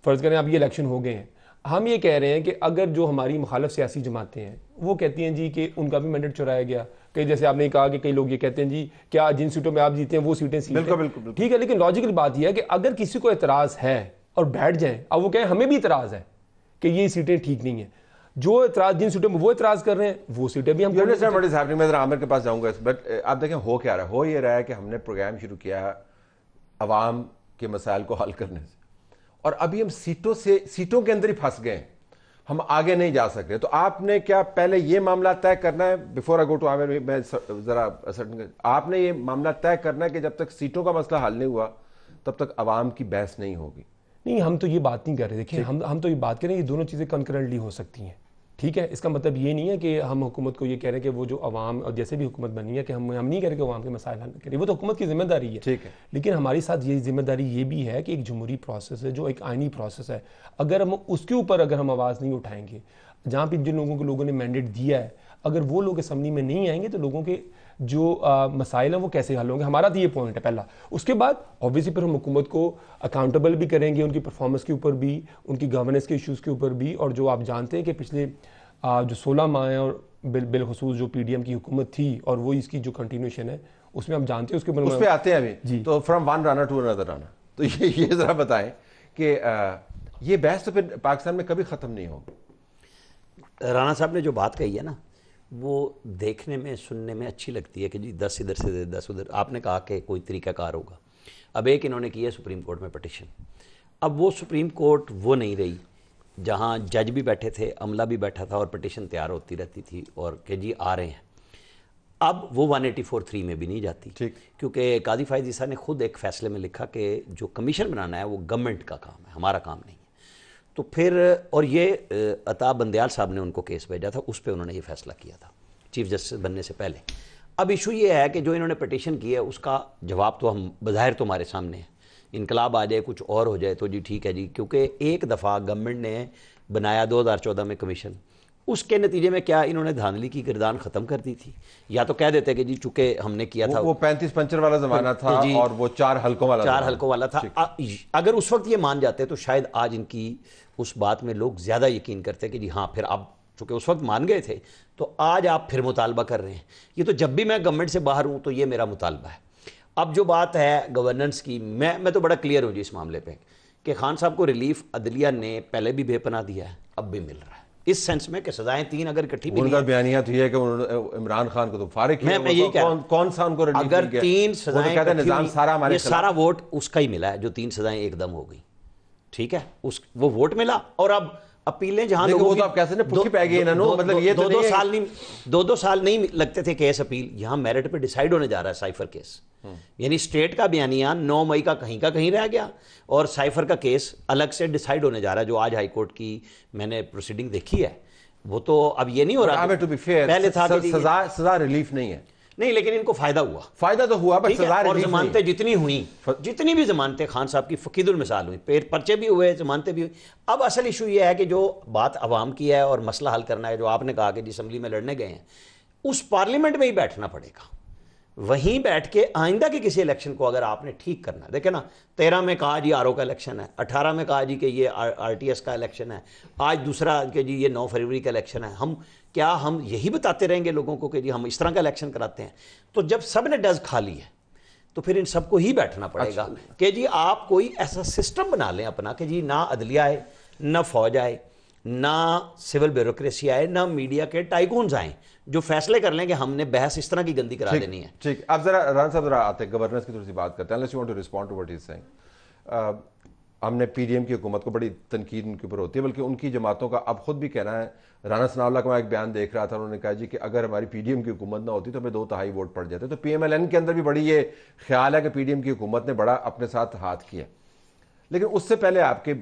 फ़र्ज़ करें अब ये इलेक्शन हो गए हैं, हम ये कह रहे हैं कि अगर जो हमारी मुखालिफ सियासी जमातें हैं वो कहती हैं जी कि उनका भी मैंडेट चुराया गया, कई जैसे आपने कहा कि कई लोग ये कहते हैं जी क्या जिन सीटों में आप जीते हैं वो सीटें बिल्कुल ठीक है, लेकिन लॉजिकल बात यह है कि अगर किसी को एतराज़ है और बैठ जाए, अब वो कहें हमें भी इतराज़ है कि ये सीटें ठीक नहीं है, जो एतराज़ जिन सीटों में वो एतराज़ कर रहे हैं वो सीटें भी हम मैं आमिर के पास जाऊँगा। बट आप देखें हो क्या रहा है, हो ये रहा है कि हमने प्रोग्राम शुरू किया अवाम के मसाइल को हल करने से, और अभी हम सीटों के अंदर ही फंस गए, हम आगे नहीं जा सकते। तो आपने क्या पहले ये मामला तय करना है, before I go to Aamir, मैं जरा आपने ये मामला तय करना है कि जब तक सीटों का मसला हल नहीं हुआ तब तक अवाम की बहस नहीं होगी। नहीं, हम तो ये बात नहीं कर रहे। देखिए हम तो ये बात करें, ये दोनों चीज़ें कंकरेंटली हो सकती हैं, ठीक है। इसका मतलब ये नहीं है कि हम हुकूमत को ये कह रहे हैं कि वो जो अवाम और जैसे भी हुकूमत बनी है कि हम नहीं कह रहे कि अवाम के मसाइल हल करें, वो तो हुकूमत की जिम्मेदारी है, ठीक है। लेकिन हमारे साथ ये जिम्मेदारी ये भी है कि एक जमहूरी प्रोसेस है, जो एक आइनी प्रोसेस है, अगर हम उसके ऊपर अगर हम आवाज़ नहीं उठाएंगे, जहाँ पर जिन लोगों ने मैंडेट दिया है, अगर वो लोग असम्बली में नहीं आएंगे तो लोगों के जो मसाइल हैं वो कैसे हल होंगे। हमारा तो ये पॉइंट है पहला। उसके बाद ऑब्वियसली फिर हम हुकूमत को अकाउंटेबल भी करेंगे, उनकी परफॉर्मेंस के ऊपर भी, उनकी गवर्नेंस के इश्यूज़ के ऊपर भी। और जो आप जानते हैं कि पिछले जो 16 माह हैं और बिलखुसूस जो पीडीएम की हुकूमत थी और वो इसकी जो कंटिन्यूशन है उसमें हम जानते हैं, उसके उस पे आते हैं अभी जी। तो from one Rana to another Rana, तो ये ज़रा बताएं कि ये बहस तो फिर पाकिस्तान में कभी ख़त्म नहीं होगी। राना साहब ने जो बात कही है ना, वो देखने में सुनने में अच्छी लगती है कि जी 10 इधर से 10 उधर। आपने कहा कि कोई तरीक़ाकार होगा। अब एक इन्होंने किया सुप्रीम कोर्ट में पटिशन, अब वो सुप्रीम कोर्ट वो नहीं रही जहाँ जज भी बैठे थे, अमला भी बैठा था और पटिशन तैयार होती रहती थी और कि जी आ रहे हैं। अब वो 184(3) में भी नहीं जाती, क्योंकि काजी फ़ायज़ ईसा ने खुद एक फ़ैसले में लिखा कि जो कमीशन बनाना है वो गवर्नमेंट का काम है, हमारा काम नहीं है। तो फिर और ये अता बंदयाल साहब ने उनको केस भेजा था, उस पर उन्होंने ये फैसला किया था चीफ जस्टिस बनने से पहले। अब इशू ये है कि जो इन्होंने पटिशन की है उसका जवाब तो हम बज़ाहिर तो हमारे सामने है, इनकलाब आ जाए कुछ और हो जाए तो जी ठीक है जी, क्योंकि एक दफ़ा गवर्नमेंट ने बनाया 2014 में कमीशन, उसके नतीजे में क्या इन्होंने धांधली की गिरदान ख़त्म कर दी थी। या तो कह देते कि जी चूँकि हमने किया था वो 35-55 वाला ज़माना था और वो 4 हल्कों वाला था। अगर उस वक्त ये मान जाते तो शायद आज इनकी उस बात में लोग ज़्यादा यकीन करते कि जी हाँ, फिर आप चूँकि उस वक्त मान गए थे तो आज आप फिर मुतालबा कर रहे हैं। ये तो जब भी मैं गवर्नमेंट से बाहर हूँ तो ये मेरा मुतालबा है। अब जो बात है गवर्नेंस की, मैं तो बड़ा क्लियर हूँ जी इस मामले पे कि खान साहब को रिलीफ अदलिया ने पहले भी बेपनाह दिया है, अब भी मिल रहा है, इस सेंस में कि सज़ाएं 3 अगर इकट्ठी मिली। उनका बयानिया तो ये है कि इमरान खान को तो फारिग किया, मैं यही कह रहा हूं, कौन सा उनको रिलीफ अगर 3 सज़ाएं निज़ाम सारा हमारे ये सारा वोट उसका ही मिला है, जो 3 सज़ाएं एकदम हो गई, ठीक है, वो वोट मिला। और अब अपीलें जहां लोगों की, तो आप कैसे ने पुट्ठी पै गई ना, मतलब ये तो 2 साल नहीं लगते थे केस अपील, यहां मेरिट पे डिसाइड होने जा रहा है साइफर केस। यानी स्टेट का बयानिया 9 मई का कहीं रह गया और साइफर का केस अलग से डिसाइड होने जा रहा है, जो आज हाई कोर्ट की मैंने प्रोसीडिंग देखी है। वो तो अब ये नहीं हो रहा, पहले था सजा रिलीफ नहीं है, नहीं, लेकिन इनको फायदा तो हुआ, बट सजा और जमानतें जितनी हुई, जितनी भी जमानतें खान साहब की फकीदुल मिसाल हुई, पर्चे भी हुए, जमानतें भी हुई। अब असल इशू ये है कि जो बात अवाम की है और मसला हल करना है, जो आपने कहा कि असम्बली में लड़ने गए हैं, उस पार्लियामेंट में ही बैठना पड़ेगा। वहीं बैठ के आइंदा के किसी इलेक्शन को अगर आपने ठीक करना है, देखे ना 13 में कहा जी आरओ का इलेक्शन है, 18 में कहा जी कि ये आरटीएस का इलेक्शन है, आज दूसरा कि जी ये 9 फरवरी का इलेक्शन है। हम यही बताते रहेंगे लोगों को कि जी हम इस तरह का इलेक्शन कराते हैं? तो जब सब ने डज खा ली है तो फिर इन सबको ही बैठना पड़ेगा कि जी आप कोई ऐसा सिस्टम बना लें अपना कि जी ना अदलिया है, ना फौज आए, ना सिविल ब्यूरोक्रेसी आए, ना मीडिया के टाइकून्स आए जो फैसले कर लें कि हमने बहस इस तरह की गंदी करा देनी है। ठीक, अब जरा राना साहब जरा आते हैं गवर्नेंस की थोड़ी सी बात करते हैं, unless you want to respond to what he is saying. हमने पीडीएम की हुकूमत को बड़ी तनकीद उनके ऊपर होती है, बल्कि उनकी जमातों का अब खुद भी कहना है, राना सनाउल्लाह का मैं एक बयान देख रहा था, उन्होंने कहा जी कि अगर हमारी पीडीएम की हुकूमत ना होती तो हमें 2/3 वोट पड़ जाते। तो पीएमएलएन के अंदर भी बड़ी ये ख्याल है कि पीडीएम की हुकूमत ने बड़ा अपने साथ हाथ किया, लेकिन उससे पहले आपके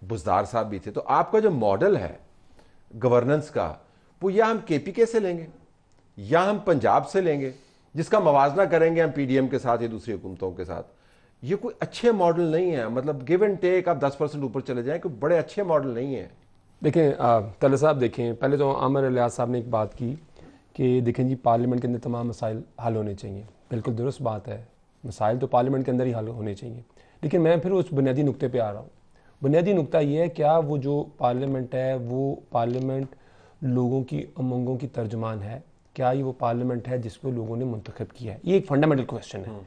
बुज़दार साहब भी थे। तो आपका जो मॉडल है गवर्नेंस का, वो या हम केपीके से लेंगे या हम पंजाब से लेंगे, जिसका मवाजना करेंगे हम पीडीएम के साथ या दूसरी हुकूमतों के साथ। ये कोई अच्छे मॉडल नहीं है, मतलब गिव एंड टेक, आप 10% ऊपर चले जाएं, कोई बड़े अच्छे मॉडल नहीं है। देखें तला साहब, देखें पहले तो आमिर इलियास साहब ने एक बात की कि देखें जी पार्लियामेंट के अंदर तमाम मसाइल हल होने चाहिए। बिल्कुल दुरुस्त बात है, मसाइल तो पार्लियामेंट के अंदर ही हल होने चाहिए, लेकिन मैं फिर उस बुनियादी नुक्ते पे आ रहा हूँ। बुनियादी नुक्ता ये है, क्या वो जो पार्लियामेंट है वो पार्लियामेंट लोगों की उमंगों की तर्जुमान है? क्या ये वो पार्लियामेंट है जिसको लोगों ने मुंतखब किया है? ये एक फंडामेंटल क्वेश्चन है।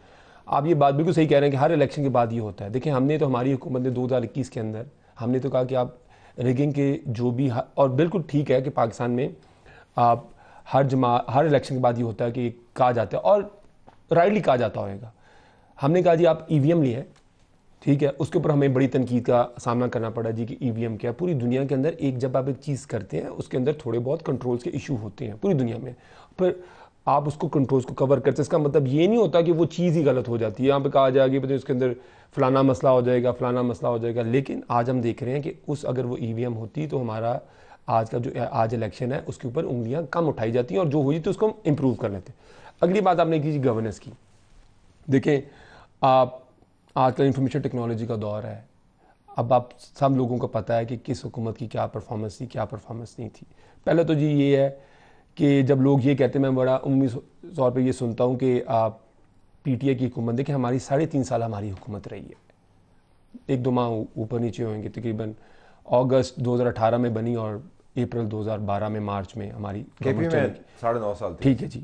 आप ये बात बिल्कुल सही कह रहे हैं कि हर इलेक्शन के बाद ये होता है। देखिए हमने तो, हमारी हुकूमत ने 2021 के अंदर हमने तो कहा कि आप रिगिंग के जो भी, और बिल्कुल ठीक है कि पाकिस्तान में आप हर इलेक्शन के बाद ये होता है कि कहा जाता है, और राइटली कहा जाता होगा। हमने कहा जी आप ईवीएम लिए, ठीक है, उसके ऊपर हमें बड़ी तनकीद का सामना करना पड़ा जी कि ईवीएम क्या है। पूरी दुनिया के अंदर एक जब आप एक चीज़ करते हैं उसके अंदर थोड़े बहुत कंट्रोल्स के इशू होते हैं पूरी दुनिया में, पर आप उसको कंट्रोल्स को कवर करते हैं, इसका मतलब ये नहीं होता कि वो चीज़ ही गलत हो जाती है। यहाँ पे कहा जाएगी पता उसके अंदर फलाना मसला हो जाएगा, फलाना मसला हो जाएगा, लेकिन आज हम देख रहे हैं कि उस अगर वो ईवीएम होती तो हमारा आज का जो आज इलेक्शन है उसके ऊपर उंगलियाँ कम उठाई जाती हैं, और जो हुई तो उसको हम इम्प्रूव कर लेते। अगली बात आपने की गवर्नेंस की। देखें आप आजकल इंफॉर्मेशन टेक्नोलॉजी का दौर है। अब आप सब लोगों को पता है कि किस हुकूमत की क्या परफॉर्मेंस थी, क्या परफॉर्मेंस नहीं थी। पहले तो जी ये है कि जब लोग ये कहते हैं, मैं बड़ा उम्मीद तौर पे ये सुनता हूँ कि आप पीटीआई की हुकूमत देखिए, हमारी 3.5 साल हमारी हुकूमत रही है, 1-2 माह ऊपर नीचे होंगे। तकरीबन अगस्त 2018 में बनी और अप्रैल 2012 में मार्च में हमारी केपी में 9.5 साल। ठीक है जी,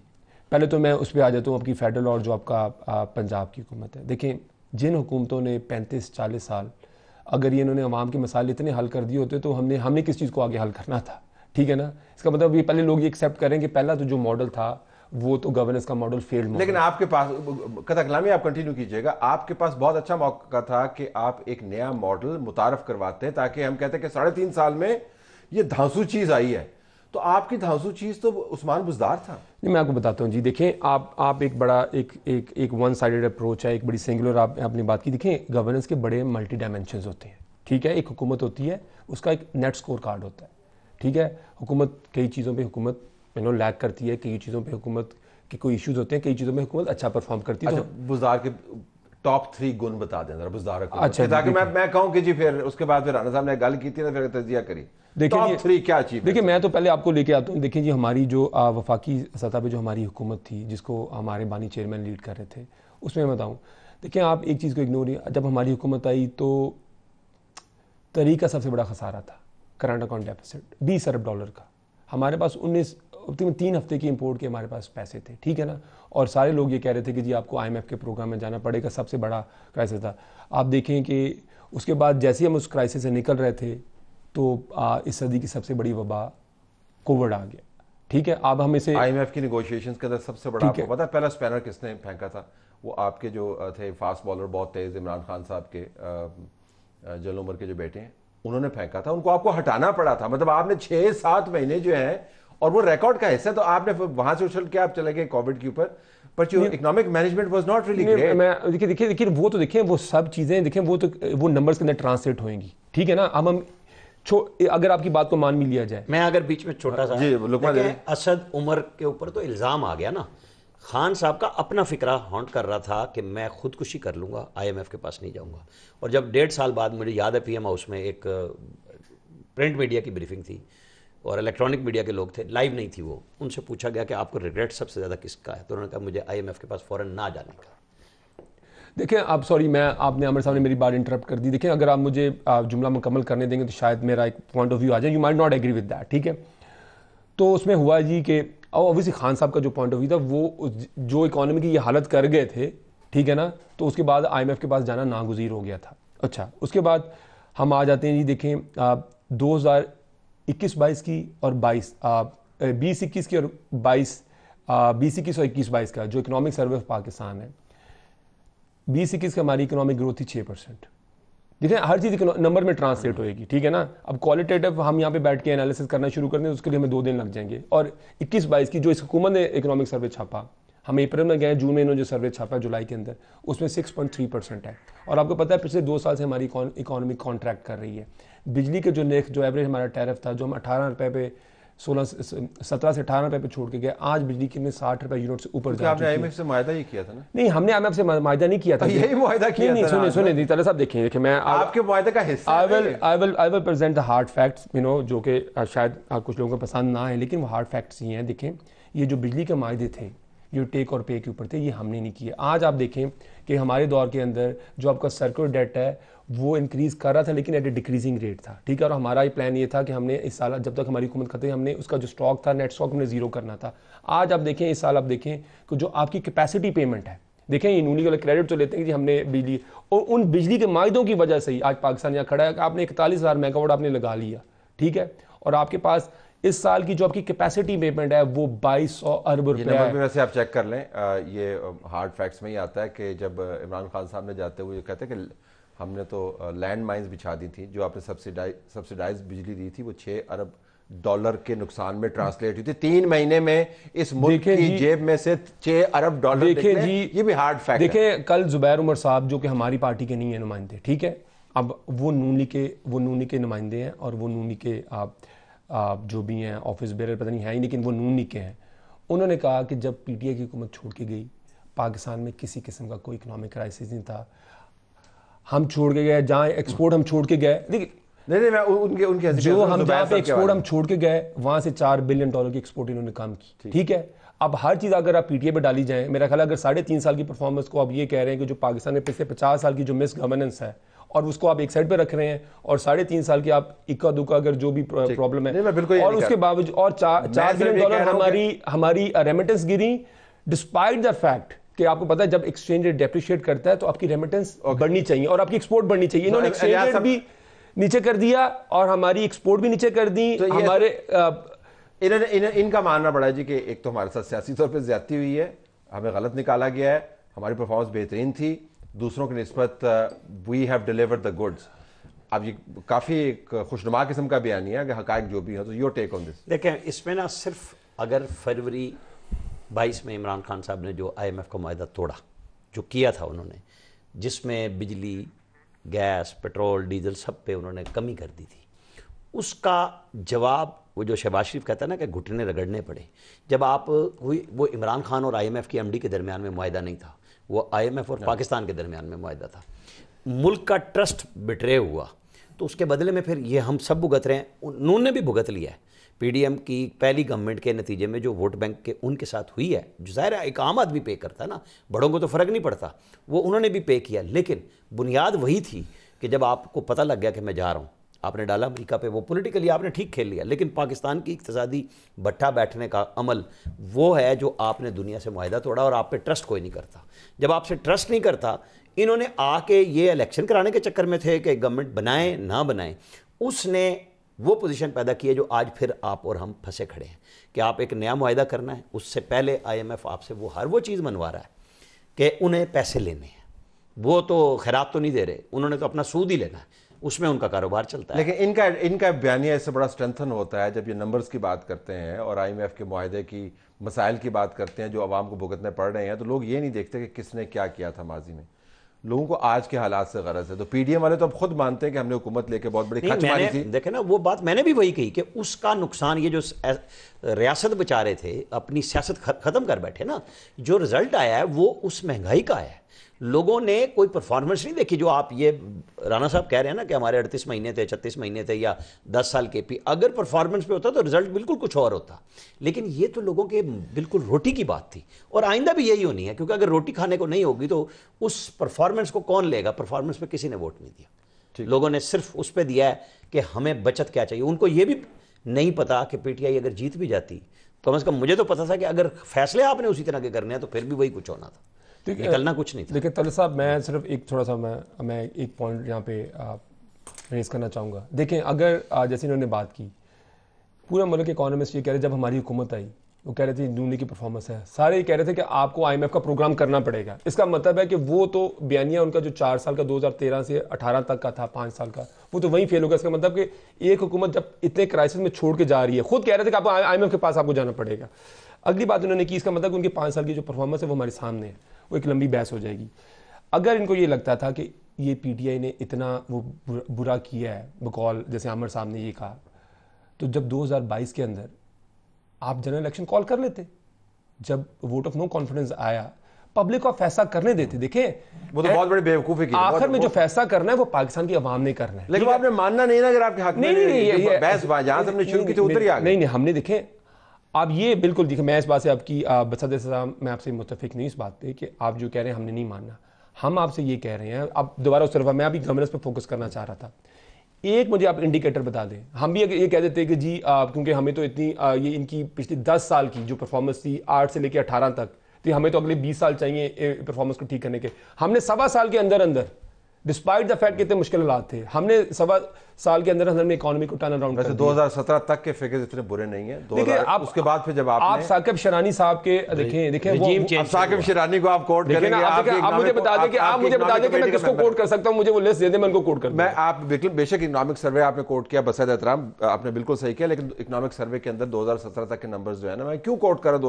पहले तो मैं उस पर आ जाता हूँ आपकी फेडरल और जो आपका पंजाब की हुकूमत है। देखें जिन हुकूमतों ने 35-40 साल, अगर ये इन्होंने अवाम के मसाइल इतने हल कर दिए होते तो हमने किस चीज़ को आगे हल करना था, ठीक है ना। इसका मतलब ये पहले लोग ये एक्सेप्ट करें कि पहला तो जो मॉडल था वो तो गवर्नेंस का मॉडल फेल्ड मॉडल। लेकिन आपके पास कथा कलामी आप कंटिन्यू कीजिएगा, आपके पास बहुत अच्छा मौका था कि आप एक नया मॉडल मुतारफ करवाते हैं, ताकि हम कहते हैं कि 3.5 साल में ये धांसू चीज़ आई है। तो आपकी धांसू चीज़ तो उस्मान बुज़दार था। नहीं, मैं आपको बताता हूँ जी। देखें आप एक बड़ा एक वन साइडेड अप्रोच है, एक बड़ी सिंगुलर आपने बात की। देखें गवर्नेंस के बड़े मल्टी डायमेंशंस होते हैं, ठीक है। एक हुकूमत होती है, उसका एक नेट स्कोर कार्ड होता है, ठीक है। हुकूमत कई चीज़ों पे हुकूमत लैग करती है, कई चीज़ों पे हुकूमत के कोई इश्यूज होते हैं, कई चीज़ों में हुकूमत अच्छा परफॉर्म करती है। अच्छा, बुज़दार के टॉप 3 गुण बता दें जरा बुज़दार को, अच्छा, ताकि मैं कहूँ कि जी फिर उसके बाद फिर राना साहब ने गल की थी ना, फिर तजिया करी। देखिए 3 क्या अचीव। देखिए मैं तो पहले आपको लेके आता हूँ। देखिए जी हमारी जो वफाकी सतह पे जो हमारी हुकूमत थी, जिसको हमारे बानी चेयरमैन लीड कर रहे थे, उसमें मैं बताऊँ, देखिए आप एक चीज़ को इग्नोर नहीं, जब हमारी हुकूमत आई तो तरीका सबसे बड़ा खसारा था, करंट अकाउंट डेफिसिट $20 अरब का। हमारे पास 3 हफ्ते की इंपोर्ट के हमारे पास पैसे थे, ठीक है ना। और सारे लोग ये कह रहे थे कि जी आपको IMF के प्रोग्राम में जाना पड़ेगा, सबसे बड़ा क्राइसिस था। आप देखें कि उसके बाद जैसे हम उस क्राइसिस से निकल रहे थे तो इस सदी की सबसे बड़ी वबा कोविड आ गया, ठीक है। अब हम इसे IMF की नेगोशिएशंस के अंदर सबसे बड़ा, आपको पता है पहला स्पैनर किसने फेंका था? वो आपके जो थे फास्ट बॉलर बहुत तेज, इमरान खान साहब के जल उमर के जो बेटे हैं, उन्होंने फेंका था। उनको आपको हटाना पड़ा था, मतलब आपने 6-7 महीने जो है, और वो रिकॉर्ड का हिस्सा, तो आपने वहां से उछल के आप चले गए कोविड के ऊपर, पर जो economic management was not really great. मैं देखिए वो तो देखें, वो सब चीज़ें देखें, वो नंबर्स के अंदर ट्रांसलेट होंगी, ठीक है ना। अब हम अगर आपकी बात को मान भी लिया जाए, मैं अगर बीच में छोटा सा असद उमर के ऊपर तो इल्ज़ाम आ गया ना, खान साहब का अपना फिक्रा हॉन्ट कर रहा था कि मैं खुदकुशी कर लूँगा, IMF के पास नहीं जाऊँगा। और जब 1.5 साल बाद मुझे याद है PM हाउस में एक प्रिंट मीडिया की ब्रीफिंग थी और इलेक्ट्रॉनिक मीडिया के लोग थे, लाइव नहीं थी वो, उनसे पूछा गया कि आपको रिग्रेट सबसे ज़्यादा किसका है, तो उन्होंने कहा मुझे IMF के पास फ़ौरन ना जाने का। देखिए आप सॉरी, आपने आमिर साहब ने मेरी बात इंटरप्ट कर दी। देखिए अगर आप मुझे जुमला मुकम्मल करने देंगे तो शायद मेरा एक पॉइंट ऑफ व्यू आ जाए, you might not agree with that, ठीक है। तो उसमें हुआ जी कि ऑब्वियसली खान साहब का जो पॉइंट ऑफ व्यू था, वो जो इकोनॉमी की ये हालत कर गए थे, ठीक है ना, तो उसके बाद IMF के पास जाना नागुज़ीर हो गया था। अच्छा, उसके बाद हम आ जाते हैं जी, देखें 2021-22 की और 20-21 की और 20-21 और 21-22 का जो इकोनॉमिक सर्वे ऑफ पाकिस्तान है, 20-21 की हमारी इकोनॉमिक ग्रोथ थी 6%। देखिए हर चीज़ नंबर में ट्रांसलेट होएगी, ठीक है ना। अब क्वालिटेटिव हम यहाँ पे बैठ के एनालिसिस करना शुरू करते हैं, उसके लिए हमें 2 दिन लग जाएंगे। और 21-22 की जो इस हुकूमत ने इकोनॉमिक सर्वे छापा, हम अप्रैल में गए, जून में इन्होंने जो सर्वे छापा जुलाई के अंदर, उसमें 6.3% है। और आपको पता है पिछले 2 साल से हमारी इकोनॉमी कॉन्ट्रैक्ट कर रही है। बिजली के जो एवरेज हमारा टैरिफ था, जो हम 18 रुपये पे 17 से 18 रुपये पे छोड़ के गए, आज बिजली की 60 रुपये यूनिट से ऊपर जा चुकी है। आपने IMF से मुआहदा ही किया था ना? नहीं, हमने IMF से मुआहदा नहीं किया था। यही मुआहदा किया था। नहीं, सुने तले साहब, देखिए मैं आपके मुआहदे का हिस्सा I will present the hard facts, जो कि शायद कुछ लोगों को पसंद ना आए, लेकिन वो हार्ड फैक्ट्स ही हैं। देखें, ये जो बिजली के मुआहदे थे, जो टेक और पे के ऊपर थे, ये हमने नहीं किए। आज आप देखें कि हमारे दौर के अंदर जो आपका सर्कुलर डेट है वो इंक्रीज़ कर रहा था, लेकिन एट ए डिक्रीजिंग रेट था, ठीक है। और हमारा प्लान ये था कि हमने इस साल, जब तक हमारी हुकूमत खत्म, हमने उसका जो स्टॉक था, नेट स्टॉक हमने ज़ीरो करना था। आज आप देखें, इस साल आप देखें कि जो आपकी कैपेसिटी पेमेंट है, देखें ये नूनी वाले क्रेडिट तो लेते हैं कि हमने बिजली, और उन बिजली के मायदों की वजह से ही आज पाकिस्तान यहाँ खड़ा है। आपने 41,000 मेगावाट आपने लगा लिया, ठीक है, और आपके पास इस साल की जो आपकी कैपेसिटी पेमेंट है वो 2200 अरब रुपए है। वैसे आप चेक कर लें, ये हार्ड फैक्ट्स में ही आता है कि जब इमरान खान साहब ने जाते हुए कहते हैं कि हमने तो लैंड माइंस बिछा दी थी, जो आपने सब्सिडाइज बिजली दी थी वो 6 अरब डॉलर के नुकसान में ट्रांसलेट हुई थी 3 महीने में। इस मुल्क की जेब में से 6 अरब डॉलर देखें जी, ये भी हार्ड फैक्ट है। देखें, कल जुबैर उमर साहब जो कि हमारी पार्टी के नहीं है नुमाइंदे, ठीक है, अब वो नूनी के नुमाइंदे हैं, और वो नूनी के आप जो भी हैं ऑफिस बेरर पता नहीं है ही, लेकिन वो नूनी के हैं। उन्होंने कहा कि जब PTI की हुकूमत छोड़ के गई, पाकिस्तान में किसी किस्म का कोई इकोनॉमिक क्राइसिस नहीं था। हम छोड़ के गए, जहाँ एक्सपोर्ट हम छोड़ के गए, देखिए नहीं मैं उनके जो हम जहाँ पे एक्सपोर्ट हम छोड़ के गए, वहाँ से $4 बिलियन की एक्सपोर्ट इन्होंने काम की, ठीक है। अब हर चीज़ अगर आप PTI पे डाली जाए, मेरा ख्याल है अगर 3.5 साल की परफॉर्मेंस को आप ये कह रहे हैं कि जो पाकिस्तान में पिछले 50 साल की जो मिस गवर्नेंस है, और उसको आप एक साइड पे रख रहे हैं, और 3.5 साल की आप इक्का दुक्का अगर जो भी प्रॉब्लम है, और उसके बावजूद और $4 बिलियन हमारी remittance Giri, despite the fact कि आपको पता है जब एक्सचेंज रेट डेप्रिशिएट करता है तो आपकी रेमिटेंस बढ़नी चाहिए और आपकी एक्सपोर्ट बढ़नी चाहिए। इन्होंने एक्सचेंज रेट भी नीचे कर दिया और हमारी एक्सपोर्ट भी नीचे कर दी। तो हमारे इनका मानना पड़ा जी कि एक तो हमारे साथ सियासी तौर पे ज्यादती हुई है, हमें गलत निकाला गया है, हमारी परफॉर्मेंस बेहतरीन थी, दूसरों की निस्बत we have delivered the goods. अब ये काफ़ी एक खुशनुमा किस्म का बयानिया है कि हकायक जो भी हो। तो योर टेक ऑन दिस। देखें, इसमें ना सिर्फ अगर फरवरी 22 में इमरान खान साहब ने जो IMF का मुआहदा तोड़ा, जो किया था उन्होंने, जिसमें बिजली, गैस, पेट्रोल, डीजल सब पे उन्होंने कमी कर दी थी, उसका जवाब वो जो शहबाज शरीफ कहता है ना कि घुटने रगड़ने पड़े। जब आप हुई वो इमरान खान और IMF की MD के दरमियान में मुआहदा नहीं था, वो IMF और पाकिस्तान के दरमियान में मुआहदा था। मुल्क का ट्रस्ट बिट्रे हुआ तो उसके बदले में फिर ये हम सब भुगत रहे हैं, उन्होंने भी भुगत लिया है। PDM की पहली गवर्नमेंट के नतीजे में जो वोट बैंक के उनके साथ हुई है, जो ज़ाहिर है एक आम आदमी पे करता है ना, बड़ों को तो फ़र्क नहीं पड़ता, वो उन्होंने भी पे किया। लेकिन बुनियाद वही थी कि जब आपको पता लग गया कि मैं जा रहा हूँ, आपने डाला अमेरिका पे, वो पॉलिटिकली आपने ठीक खेल लिया। लेकिन पाकिस्तान की इक़्तिसादी भट्ठा बैठने का अमल वो है जो आपने दुनिया से मुआहदा तोड़ा और आप पे ट्रस्ट कोई नहीं करता। जब आपसे ट्रस्ट नहीं करता, इन्होंने आके ये इलेक्शन कराने के चक्कर में थे कि गवर्नमेंट बनाएं ना बनाएं, उसने वो पोजीशन पैदा की है जो आज फिर आप और हम फंसे खड़े हैं कि आप एक नया मुआहदा करना है, उससे पहले IMF आपसे वो चीज़ मनवा रहा है कि उन्हें पैसे लेने हैं। वो तो खैरात तो नहीं दे रहे, उन्होंने तो अपना सूद ही लेना है, उसमें उनका कारोबार चलता है। लेकिन इनका बयानिया इससे बड़ा स्ट्रेंथन होता है जब ये नंबर्स की बात करते हैं और IMF के मुआहदे की मसाइल की बात करते हैं जो आवाम को भुगतने पड़ रहे हैं। तो लोग ये नहीं देखते कि किसने क्या किया था माजी में, लोगों को आज के हालात से गरज है। तो PDM वाले तो अब खुद मानते हैं कि हमने हुकूमत लेके बहुत बड़ी खर्च मारी थी। देखे ना, वो बात मैंने भी वही कही कि उसका नुकसान, ये जो रियासत बचा रहे थे, अपनी सियासत ख़त्म कर बैठे ना, जो रिजल्ट आया है वो उस महंगाई का है। लोगों ने कोई परफॉर्मेंस नहीं देखी। जो आप ये राना साहब कह रहे हैं ना कि हमारे 38 महीने थे, 36 महीने थे या 10 साल के, अगर परफॉर्मेंस पे होता तो रिजल्ट बिल्कुल कुछ और होता। लेकिन ये तो लोगों के बिल्कुल रोटी की बात थी और आइंदा भी यही होनी है, क्योंकि अगर रोटी खाने को नहीं होगी तो उस परफॉर्मेंस को कौन लेगा। परफॉर्मेंस पे किसी ने वोट नहीं दिया, लोगों ने सिर्फ उस पर दिया है कि हमें बचत क्या चाहिए। उनको ये भी नहीं पता कि PTI अगर जीत भी जाती, कम से कम मुझे तो पता था कि अगर फैसले आपने उसी तरह के करने हैं तो फिर भी वही कुछ होना था, निकलना कुछ नहीं था। देखिए तलत साहब, मैं सिर्फ एक थोड़ा सा मैं एक पॉइंट यहाँ पे रेस करना चाहूँगा। देखें, अगर जैसे इन्होंने बात की, पूरा मुल्क के इकोनॉमिस्ट ये कह रहे जब हमारी हुकूमत आई वो कह रहे थे नून लीग की परफॉर्मेंस है, सारे ये कह रहे थे कि आपको IMF का प्रोग्राम करना पड़ेगा। इसका मतलब है कि वो तो बयानिया उनका जो 4 साल का 2013 से 18 तक का था, 5 साल का, वो तो वहीं फेल होगा। इसका मतलब कि एक हुकूमत जब इतने क्राइसिस में छोड़ के जा रही है, खुद कह रहे थे कि आपको IMF के पास आपको जाना पड़ेगा। अगली बात उन्होंने की, इसका मतलब उनके 5 साल की जो परफॉर्मेंस है वो हमारे सामने है, वो एक लंबी बहस हो जाएगी। अगर इनको ये लगता था कि ये PTI ने इतना वो बुरा किया है बकौल, जैसे आमिर साहब ने ये कहा, तो जब 2022 के अंदर आप जनरल इलेक्शन कॉल कर लेते, जब वोट ऑफ नो कॉन्फिडेंस आया, पब्लिक को फैसला करने देते। देखें, वो तो बहुत बड़ी बेवकूफी की, आखिर में जो फैसला करना है वो पाकिस्तान की आवाम ने करना है। लेकिन आपने मानना नहीं ना, अगर आपके हक में नहीं, बहस जहां से हमने शुरू की थी उधर ही आ गए। नहीं, हमने देखें, आप ये बिल्कुल देखें, मैं इस बात से आपकी बसद साहब, मैं आपसे मुत्तफिक नहीं इस बात पे कि आप जो कह रहे हैं हमने नहीं मानना। हम आपसे ये कह रहे हैं, अब दोबारा उस तरफ मैं अभी गवर्नेंस पे फोकस करना चाह रहा था। एक मुझे आप इंडिकेटर बता दें, हम भी ये कह देते हैं कि जी क्योंकि हमें तो इतनी ये इनकी पिछली 10 साल की जो परफॉर्मेंस थी 8 से लेकर 18 तक, तो हमें तो अगले 20 साल चाहिए परफॉर्मेंस को ठीक करने के। हमने 1.25 साल के अंदर अंदर, डिस्पाइट द फैक्ट कितने मुश्किल हालात थे, हमने 1.25 साल के अंदर हमने इकोनॉमी को टर्न अराउंड कर दिया। 2017 तक के फिगर्स इतने बुरे नहीं है। उसके बाद फिर जब आप साकिब शिरानी साहब के देखें वो साकिब शिरानी को आप कोट करेंगे, आप मुझे बता दें कि मैं किसको कोट कर सकता हूं, मुझे वो लिस्ट दे दें, मैं उनको कोट कर दूं। मैं आप बेशक इकोनॉमिक सर्वे आपने कोट किया, बसद एहतराम, आपने बिल्कुल सही किया, लेकिन इकोनॉमिक सर्वे के अंदर 2017 तक के नंबर्स जो है ना, मैं क्यों कोट कर रहा हूं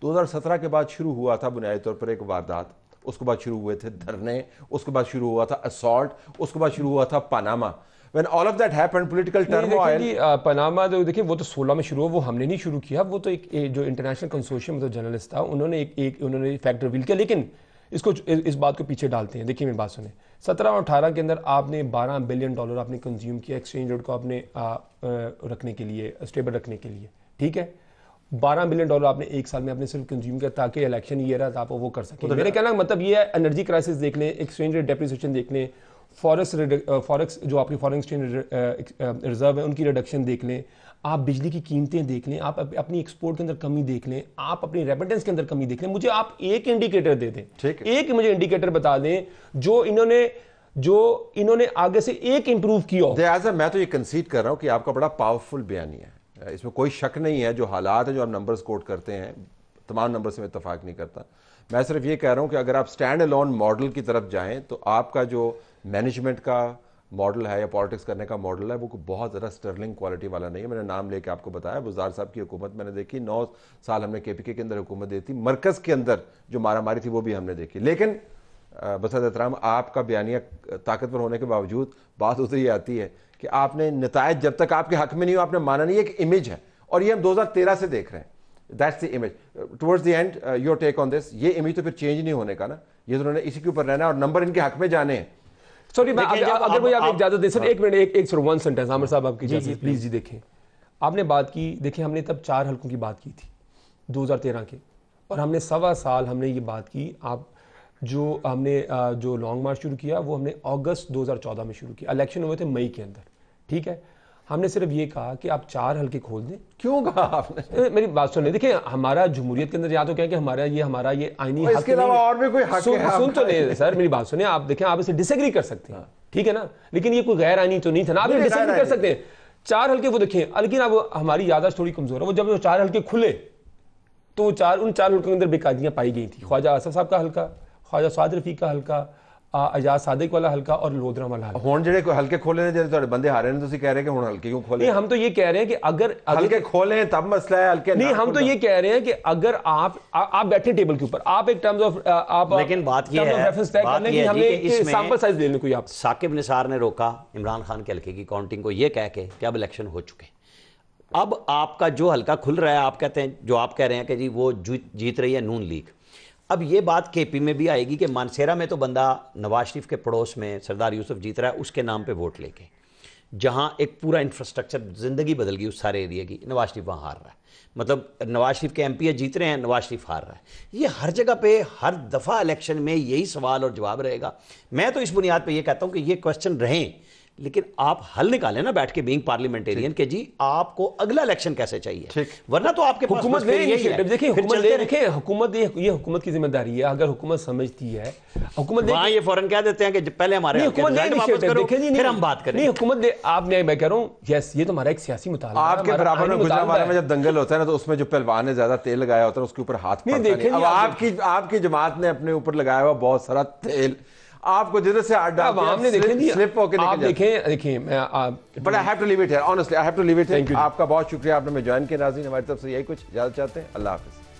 2017 के बाद शुरू हुआ था बुनियादी तौर पर एक वारदात, उसके बाद शुरू हुए थे धरने, उसके बाद शुरू हुआ था असॉल्ट, उसके बाद शुरू हुआ था Panama. When all of that happened, political turmoil. Panama तो देखिए वो तो 16 में शुरू हुआ, वो हमने नहीं शुरू किया, वो तो एक जो इंटरनेशनल कंसोर्शियम तो जर्नलिस्ट था, उन्होंने उन्होंने फैक्ट रिवील किया। लेकिन इसको इस बात को पीछे डालते हैं। देखिए मेरी बात सुने, 17 और 18 के अंदर आपने $12 बिलियन आपने कंज्यूम किया एक्सचेंज रेट को आपने रखने के लिए, स्टेबल रखने के लिए, ठीक है। $12 बिलियन आपने एक साल में आपने सिर्फ कंज्यूम किया ताकि इलेक्शन ईयर है आप वो कर सकें। मेरे कहना का मतलब ये है, एनर्जी क्राइसिस देख लें, एक्सचेंज रेट डेप्रिसिएशन देख लें, फॉरेक्स जो आपकी फॉरेन एक्सचेंज रिजर्व है उनकी रिडक्शन देख लें, आप बिजली की कीमतें देख लें, आप अपनी एक्सपोर्ट के अंदर कमी देख लें, आप अपनी रेमिटेंस के अंदर कमी देख लें। मुझे आप एक इंडिकेटर दे दें, एक मुझे इंडिकेटर बता दें जो इन्होंने आगे से एक इंप्रूव किया। मैं तो ये कंसीड कर रहा हूं कि आपका बड़ा पावरफुल बयानी है, इसमें कोई शक नहीं है। जो हालात है, जो आप नंबर्स कोट करते हैं, तमाम नंबर से मैं इत्तेफाक नहीं करता। मैं सिर्फ ये कह रहा हूं कि अगर आप स्टैंड अलोन मॉडल की तरफ जाएं तो आपका जो मैनेजमेंट का मॉडल है या पॉलिटिक्स करने का मॉडल है वो बहुत ज़्यादा स्टर्लिंग क्वालिटी वाला नहीं है। मैंने नाम लेके आपको बताया, बुज़दार साहब की हुकूमत मैंने देखी, 9 साल हमने KPK के अंदर हुकूमत दी थी, मरकज़ के अंदर जो मारामारी थी वो भी हमने देखी। लेकिन बसद एहतराम, आपका बयानिया ताकतवर होने के बावजूद बात उधर ही आती है कि आपने नतायज जब तक आपके हक में नहीं हो आपने माना नहीं। एक इमेज है और ये हम 2013 से देख रहे हैं, that's the image. Towards the end your take on this, ये इमेज तो फिर चेंज नहीं होने का ना, ये तो उन्होंने इसी के ऊपर रहना और नंबर इनके हक में जाने हैं। सॉरी, अगर मुझे आप इजाजत दे सर, एक मिनट, एक वन सेंटेंस आमिर साहब आपकी इजाजत प्लीज जी। देखें, आपने बात की, देखिए हमने तब 4 हल्कों की बात की थी 2013 के, और हमने 1.25 साल हमने ये बात की। आप जो लॉन्ग मार्च शुरू किया वो हमने अगस्त 2014 में शुरू किया, इलेक्शन हुए थे मई के अंदर, ठीक है। हमने सिर्फ ये कहा कि आप 4 हल्के खोल दें। क्यों कहा आपने? मेरी बात सुनिए, देखिए हमारा जमहूरियत के अंदर या तो क्या कि हमारा ये आईनी हक, इसके अलावा और भी कोई हक है? सुन तो नहीं सर, मेरी बात सुनिए, आप देखें, आप इसे डिसएग्री कर सकते हैं, ठीक है ना, लेकिन ये कोई गैर आईनी तो नहीं था ना, आप डिसएग्री कर सकते हैं। 4 हल्के वो देखें, लेकिन अब हमारी याददाश्त थोड़ी कमजोर है। वो जब 4 हल्के खुले तो उन 4 हल्कों के अंदर बेकायदियां पाई गई थी। ख्वाजा आसफ साहब का हल्का, ख्वाजा साद रफीक का हल्का, आजाद सादिक वाला हल्का और लोधरा वाला हल्का। हुण जेडे कोई हल्के खोले ने, जेडे बंदे हारे ने, तुसी कह रहे हैं कि हुण हल्के क्यों खोले? नहीं, हम तो ये कह रहे हैं कि अगर हल्के खोले तब मसला है, हल्के नहीं, हम तो ये कह रहे हैं कि अगर आप बैठे टेबल के ऊपर, आप एक टर्म्स ऑफ आप, लेकिन बात ये है कि हमने सैंपल साइज ले लें कोई। आप साकिब निसार ने रोका इमरान खान के हल्के की काउंटिंग को, ये कह के कि अब इलेक्शन हो चुके। अब आपका जो हल्का खुल रहा है, आप कहते हैं, जो आप कह रहे हैं कि जी वो जीत रही है नून लीग। अब ये बात KP में भी आएगी कि मानसेरा में तो बंदा नवाज शरीफ के पड़ोस में सरदार यूसुफ जीत रहा है, उसके नाम पे वोट लेके, जहां एक पूरा इंफ्रास्ट्रक्चर, जिंदगी बदल गई उस सारे एरिया की। नवाज शरीफ वहाँ हार रहा है, मतलब नवाज शरीफ के MP जीत रहे हैं, नवाज शरीफ हार रहा है। ये हर जगह पे हर दफ़ा इलेक्शन में यही सवाल और जवाब रहेगा। मैं तो इस बुनियाद पर यह कहता हूँ कि ये क्वेश्चन रहें, लेकिन आप हल निकालें ना बैठ के बीइंग पार्लियामेंटेरियन के जी आपको अगला इलेक्शन कैसे चाहिए, वरना तो आपके पास हुकूमत बस यही है। देखिए हुकूमत ये हुकूमत की जिम्मेदारी है। अगर हुकूमत समझती है, हुकूमत वहाँ ये फौरन कह देते हैं कि पहले हमारे फिर हम बात करें। नहीं हुकूमत आपने, मैं कह रहा हूँ यस, ये तो हमारा एक सियासी मुतालबा है। आपके बराबर में गुजरात में जब दंगल होता है ना, तो उसमें जो पहलवान ने ज्यादा तेल लगाया होता है उसके ऊपर हाथ पड़ता नहीं। अब आपकी जमात ने अपने ऊपर लगाया हुआ बहुत सारा तेल, आपको जिधर से स्लिप होके देखिए but I have to leave it here, honestly I have to leave it here. आपका बहुत शुक्रिया, आपने हमें ज्वाइन किया। नाज़रीन, हमारी तरफ से यही कुछ इजाजत चाहते हैं। अल्लाह हाफिज़।